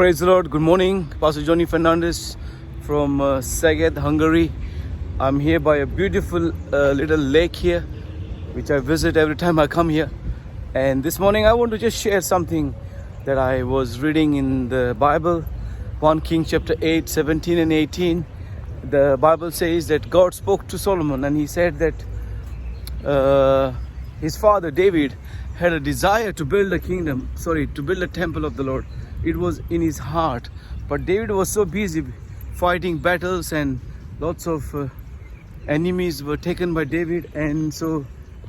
Praise the Lord. Good morning. Pastor Johnny Fernandez from Szeged, Hungary. I'm here by a beautiful little lake here, which I visit every time I come here. And this morning I want to just share something that I was reading in the Bible, 1 Kings chapter 8, 17 and 18. The Bible says that God spoke to Solomon and he said that his father David had a desire to build to build a temple of the Lord. It was in his heart, but David was so busy fighting battles and lots of enemies were taken by David, and so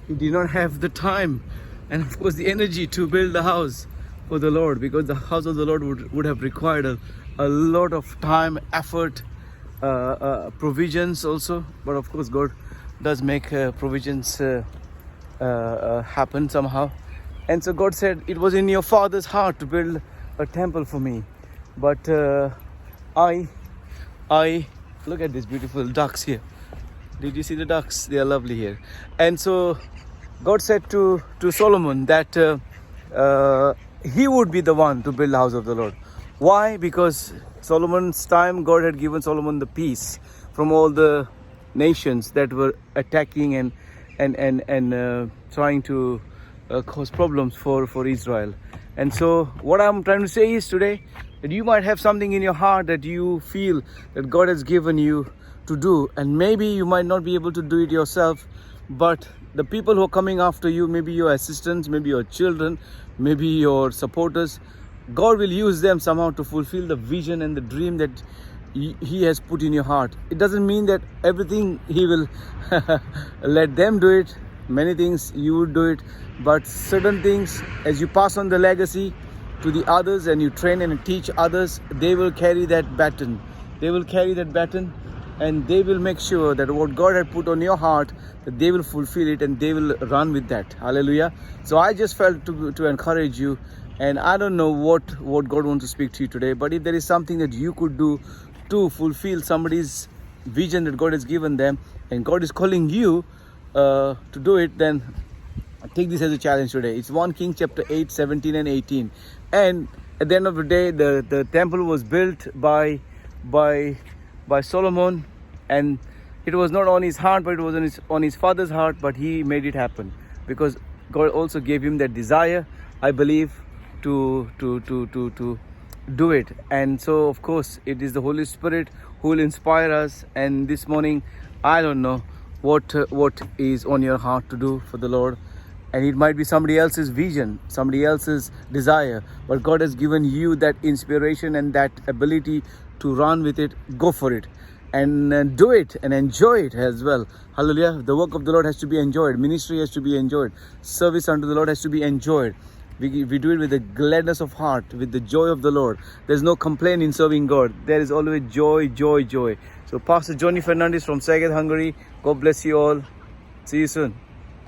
he did not have the time and of course the energy to build the house for the Lord, because the house of the Lord would have required a lot of time, effort, provisions also. But of course God does make provisions happen somehow. And so God said, it was in your father's heart to build a temple for me, but I look at these beautiful ducks here. Did you see the ducks? They are lovely here. And so God said to Solomon that he would be the one to build the house of the Lord. Why? Because Solomon's time, God had given Solomon the peace from all the nations that were attacking and trying to cause problems for Israel. And so what I'm trying to say is today that you might have something in your heart that you feel that God has given you to do, and maybe you might not be able to do it yourself, but the people who are coming after you, maybe your assistants, maybe your children, maybe your supporters, God will use them somehow to fulfill the vision and the dream that He has put in your heart. It doesn't mean that everything He will let them do it. Many things you would do it, but certain things, as you pass on the legacy to the others and you train and teach others, they will carry that baton. They will carry that baton and they will make sure that what God had put on your heart, that they will fulfill it and they will run with that. Hallelujah. So I just felt to encourage you, and I don't know what God wants to speak to you today, but if there is something that you could do to fulfill somebody's vision that God has given them, and God is calling you to do it, then take this as a challenge today. It's 1 Kings chapter 8, 17 and 18. And at the end of the day, the temple was built by Solomon, and it was not on his heart, but it was on his father's heart, but he made it happen because God also gave him that desire, I believe, to do it. And so of course it is the Holy Spirit who will inspire us. And this morning, I don't know what is on your heart to do for the Lord, and it might be somebody else's vision, somebody else's desire, but God has given you that inspiration and that ability to run with it. Go for it and do it and enjoy it as well. Hallelujah. The work of the Lord has to be enjoyed. Ministry has to be enjoyed. Service unto the Lord has to be enjoyed. We do it with the gladness of heart, with the joy of the Lord. There's no complaint in serving God. There is always joy, joy, joy. So Pastor Johnny Fernandez from Szeged, Hungary. God bless you all. See you soon.